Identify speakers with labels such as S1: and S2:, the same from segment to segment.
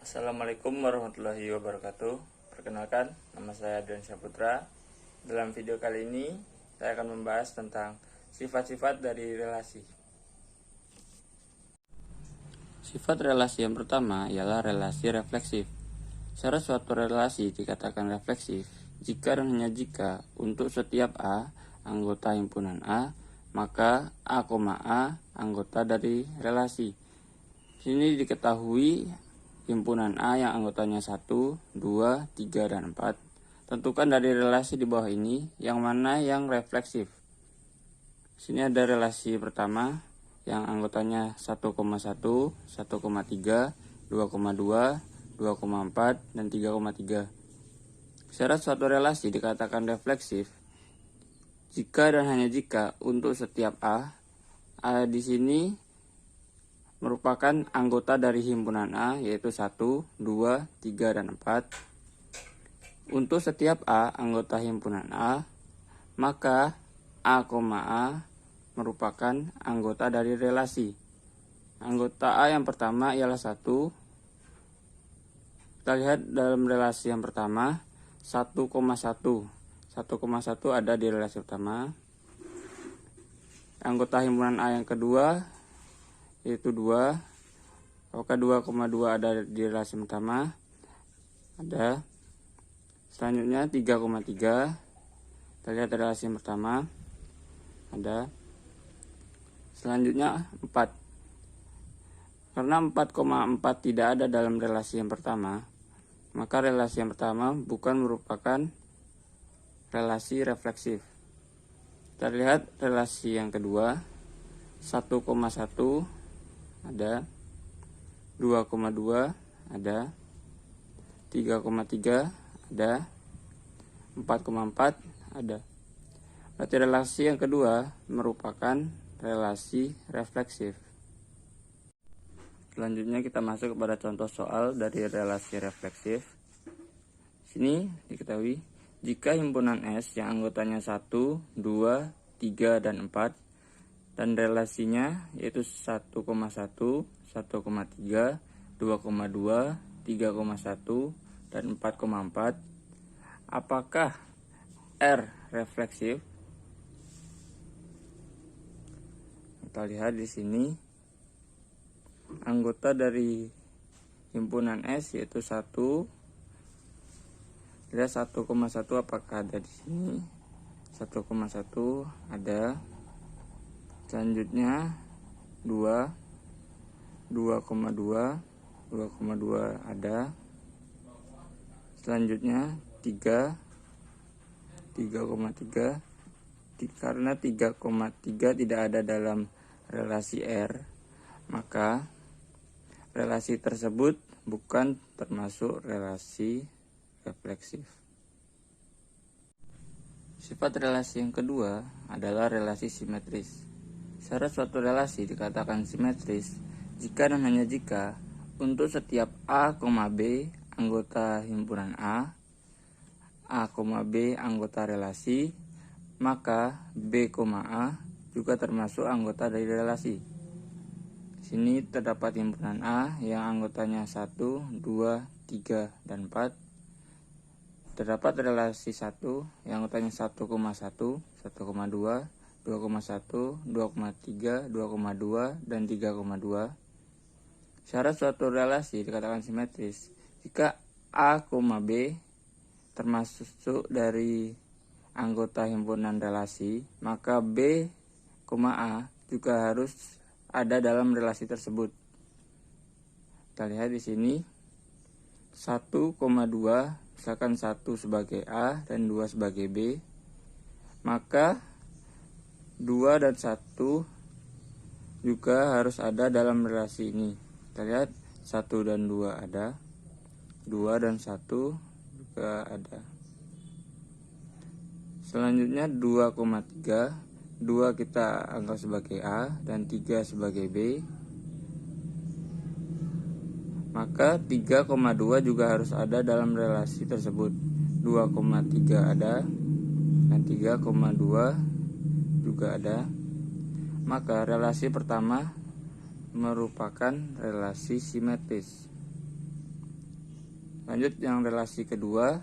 S1: Assalamualaikum warahmatullahi wabarakatuh. Perkenalkan, nama saya Adrian Saputra. Dalam video kali ini, saya akan membahas tentang sifat-sifat dari relasi. Sifat relasi yang pertama ialah relasi refleksif. Secara suatu relasi dikatakan refleksif jika dan hanya jika untuk setiap A, anggota himpunan A, maka A, A anggota dari relasi. Sini diketahui himpunan A yang anggotanya 1, 2, 3, dan 4. Tentukan dari relasi di bawah ini yang mana yang refleksif. Sini ada relasi pertama yang anggotanya 1,1, 1,3, 2,2, 2,4, dan 3,3. Secara suatu relasi dikatakan refleksif jika dan hanya jika untuk setiap A di sini merupakan anggota dari himpunan A, yaitu 1, 2, 3, dan 4. Untuk setiap A anggota himpunan A, maka A, A merupakan anggota dari relasi. Anggota A yang pertama ialah 1. Kita lihat dalam relasi yang pertama, 1,1. 1,1 ada di relasi pertama. Anggota himpunan A yang kedua yaitu 2. Apakah 2,2 ada di relasi pertama? Ada. Selanjutnya 3,3. Kita lihat relasi yang pertama. Ada. Selanjutnya 4. Karena 4,4 tidak ada dalam relasi yang pertama, maka relasi yang pertama bukan merupakan relasi refleksif. Kita lihat relasi yang kedua, 1,1 ada, 2,2 ada, 3,3 ada, 4,4 ada. Berarti relasi yang kedua merupakan relasi refleksif. Selanjutnya kita masuk kepada contoh soal dari relasi refleksif. Sini diketahui jika himpunan S yang anggotanya 1, 2, 3, dan 4 dan relasinya yaitu 1,1, 1,3, 2,2, 3,1, dan 4,4, apakah R refleksif? Kita lihat di sini anggota dari himpunan S yaitu 1. Lihat 1,1 apakah ada di sini? 1,1 ada. Selanjutnya 2, 2,2, 2,2 ada. Selanjutnya 3, 3,3. Karena 3,3 tidak ada dalam relasi R, maka relasi tersebut bukan termasuk relasi refleksif. Sifat relasi yang kedua adalah relasi simetris. Secara suatu relasi dikatakan simetris jika dan hanya jika untuk setiap A, B anggota himpunan A, B anggota relasi, maka B, A juga termasuk anggota dari relasi. Sini terdapat himpunan A yang anggotanya 1, 2, 3, dan 4. Terdapat relasi 1 yang anggotanya 1,1, 1,2, 2,1, 2,3, 2,2, dan 3,2. Secara suatu relasi dikatakan simetris jika A, B termasuk dari anggota himpunan relasi, maka B, A juga harus ada dalam relasi tersebut. Kita lihat di sini 1,2, misalkan 1 sebagai A dan 2 sebagai B, maka 2 dan 1 juga harus ada dalam relasi ini. Kita lihat 1 dan 2 ada, 2 dan 1 juga ada. Selanjutnya 2,3, 2 kita anggap sebagai A dan 3 sebagai B, maka 3,2 juga harus ada dalam relasi tersebut. 2,3 ada dan 3,2 juga ada. Maka relasi pertama merupakan relasi simetris. Lanjut yang relasi kedua,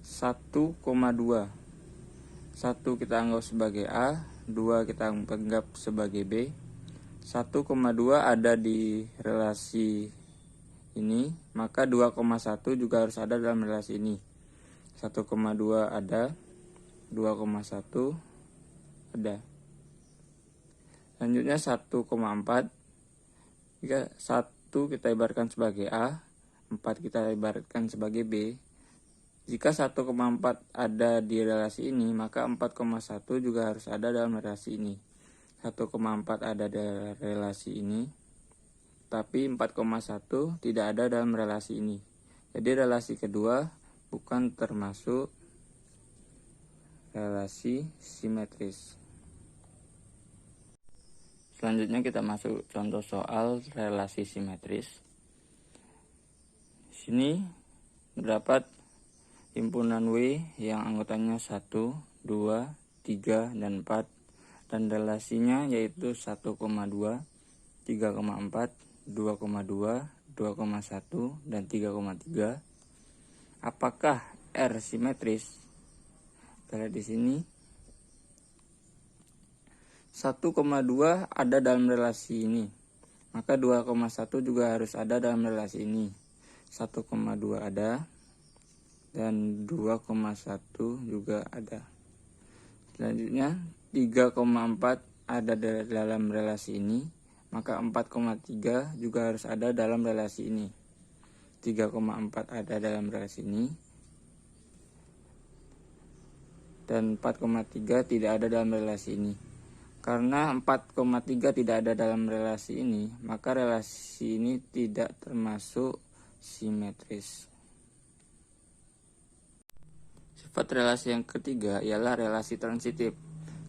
S1: 1,2. 1 kita anggap sebagai A, 2 kita anggap sebagai B. 1,2 ada di relasi ini, maka 2,1 juga harus ada dalam relasi ini. 1,2 ada, 2,1 ada. Selanjutnya 1,4. Jika 1 kita ibaratkan sebagai A, 4 kita ibaratkan sebagai B. Jika 1,4 ada di relasi ini, maka 4,1 juga harus ada dalam relasi ini. 1,4 ada di relasi ini, tapi 4,1 tidak ada dalam relasi ini. Jadi relasi kedua bukan termasuk relasi simetris. Selanjutnya kita masuk contoh soal relasi simetris. Di sini terdapat himpunan W yang anggotanya 1, 2, 3, dan 4. Dan relasinya yaitu 1,2, 3,4, 2,2, 2,1, dan 3,3. Apakah R simetris? Kita lihat di sini. 1,2 ada dalam relasi ini, maka 2,1 juga harus ada dalam relasi ini. 1,2 ada, dan 2,1 juga ada. Selanjutnya 3,4 ada dalam relasi ini, maka 4,3 juga harus ada dalam relasi ini. 3,4 ada dalam relasi ini, dan 4,3 tidak ada dalam relasi ini. Karena 4,3 tidak ada dalam relasi ini, maka relasi ini tidak termasuk simetris. Sifat relasi yang ketiga ialah relasi transitif.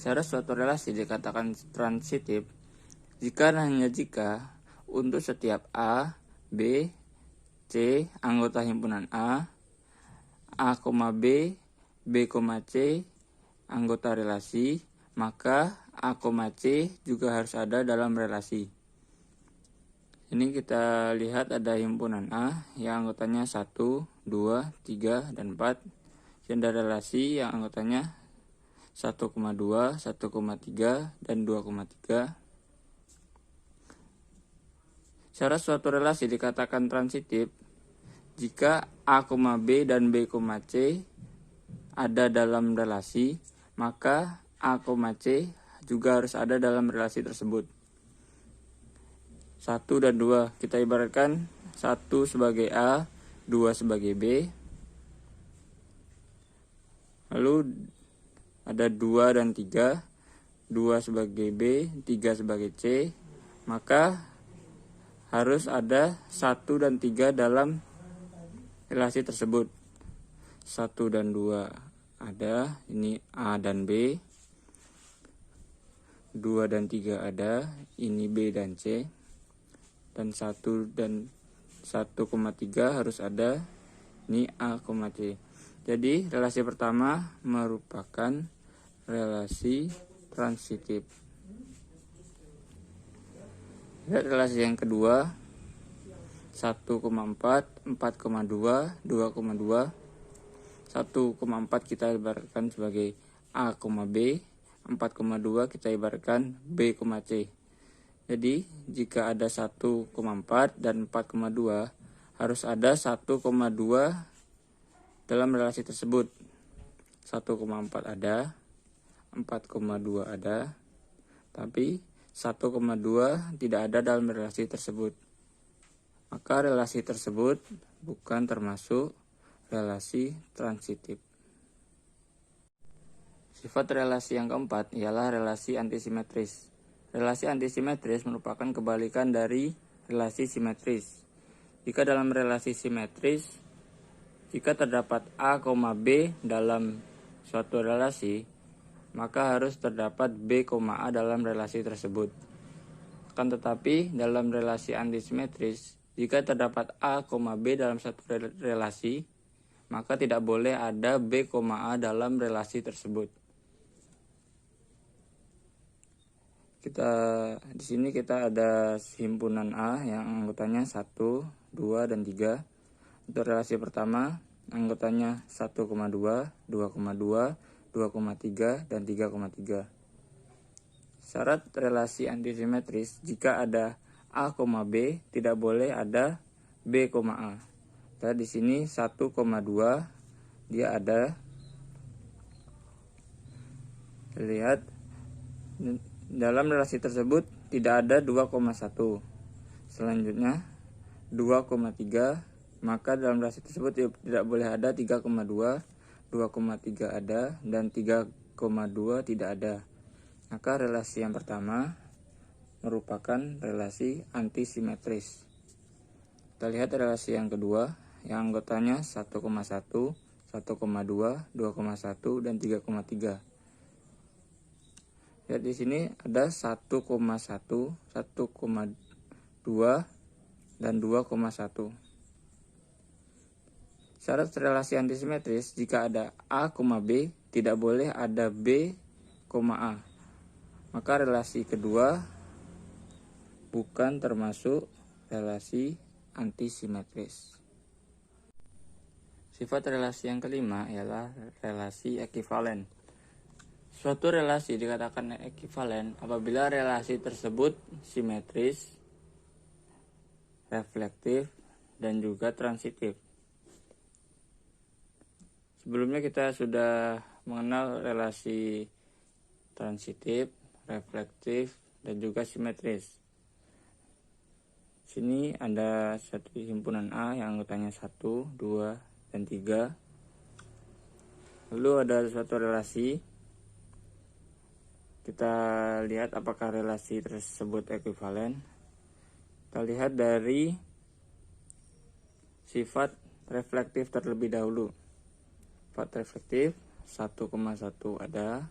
S1: Secara suatu relasi dikatakan transitif jika dan hanya jika untuk setiap A, B, C anggota himpunan A, B, B, C anggota relasi, maka A, C juga harus ada dalam relasi. Ini kita lihat ada himpunan A yang anggotanya 1, 2, 3, dan 4. Dan ada relasi yang anggotanya 1,2, 1,3, dan 2,3. Secara suatu relasi dikatakan transitif jika A, B, dan B, C ada dalam relasi, maka A, C juga harus ada dalam relasi tersebut. 1 dan 2 kita ibaratkan 1 sebagai A, 2 sebagai B. Lalu ada 2 dan 3, 2 sebagai B, 3 sebagai C. Maka harus ada 1 dan 3 dalam relasi tersebut. 1 dan 2 ada, ini A dan B. 2 dan 3 ada, ini B dan C. Dan 1 dan 1,3 harus ada, ini A, C. Jadi relasi pertama merupakan relasi transitif. Relasi yang kedua 1,4, 4,2, 2,2. 1,4 kita ibaratkan sebagai A, B. 4,2 kita ibaratkan B, C. Jadi jika ada 1,4 dan 4,2 harus ada 1,2 dalam relasi tersebut. 1,4 ada, 4,2 ada, tapi 1,2 tidak ada dalam relasi tersebut. Maka relasi tersebut bukan termasuk relasi transitif. Sifat relasi yang keempat ialah relasi antisimetris. Relasi antisimetris merupakan kebalikan dari relasi simetris. Jika dalam relasi simetris, jika terdapat A, B dalam suatu relasi, maka harus terdapat B, A dalam relasi tersebut. Akan tetapi dalam relasi antisimetris, jika terdapat A, B dalam satu relasi, maka tidak boleh ada B, A dalam relasi tersebut. Di sini kita ada himpunan A yang anggotanya 1, 2, dan 3. Untuk relasi pertama, anggotanya 1,2, 2,2, 2,3, dan 3,3. Syarat relasi antisimetris, jika ada A, B, tidak boleh ada B, A. Nah, di sini 1,2 dia ada. Lihat, dalam relasi tersebut tidak ada 2,1. Selanjutnya 2,3, maka dalam relasi tersebut tidak boleh ada 3,2, 2,3 ada, dan 3,2 tidak ada. Maka relasi yang pertama merupakan relasi antisimetris. Kita lihat relasi yang kedua, yang anggotanya 1,1, 1,2, 2,1, dan 3,3. Lihat di sini ada 1,1, 1,2, dan 2,1. Syarat relasi antisimetris, jika ada A, B, tidak boleh ada B, A. Maka relasi kedua bukan termasuk relasi antisimetris. Sifat relasi yang kelima ialah relasi ekivalen. Suatu relasi dikatakan ekivalen apabila relasi tersebut simetris, reflektif, dan juga transitif. Sebelumnya kita sudah mengenal relasi transitif, reflektif, dan juga simetris. Sini ada satu himpunan A yang anggotanya 1, 2, dan 3. Lalu ada suatu relasi. Kita lihat apakah relasi tersebut ekivalen. Kita lihat dari sifat reflektif terlebih dahulu. Sifat reflektif 1,1 ada,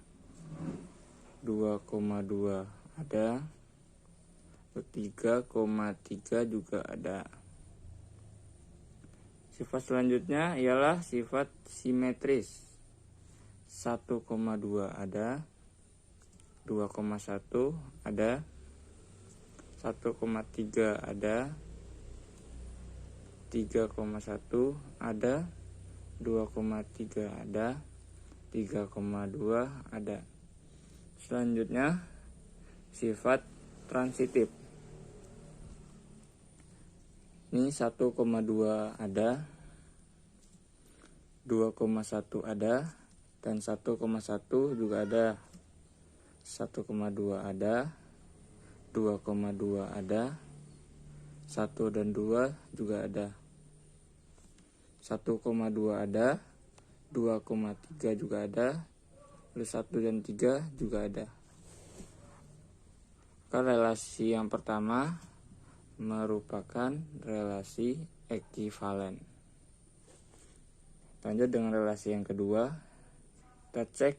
S1: 2,2 ada, 3,3 juga ada. Sifat selanjutnya ialah sifat simetris. 1,2 ada, 2,1 ada, 1,3 ada, 3,1 ada, 2,3 ada, 3,2 ada. Selanjutnya sifat transitif. Ini 1,2 ada, 2,1 ada, dan 1,1 juga ada. 1,2 ada, 2,2 ada, 1 dan 2 juga ada. 1,2 ada, 2,3 juga ada, lalu 1 dan 3 juga ada. Maka relasi yang pertama merupakan relasi ekivalen. Lanjut dengan relasi yang kedua. Kita cek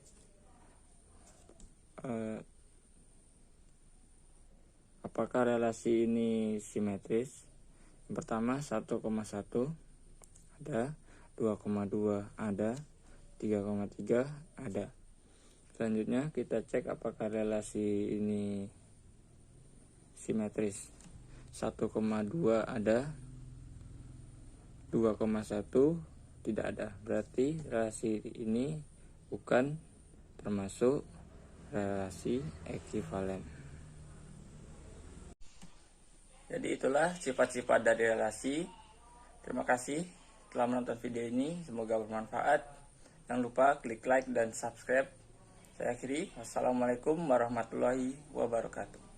S1: apakah relasi ini simetris. Yang pertama 1,1 ada, 2,2 ada, 3,3 ada. Selanjutnya kita cek apakah relasi ini simetris. 1,2 ada, 2,1 tidak ada. Berarti relasi ini bukan termasuk relasi ekivalen. Jadi itulah sifat-sifat dari relasi. Terima kasih telah menonton video ini, semoga bermanfaat. Jangan lupa klik like dan subscribe. Saya akhiri, wassalamualaikum warahmatullahi wabarakatuh.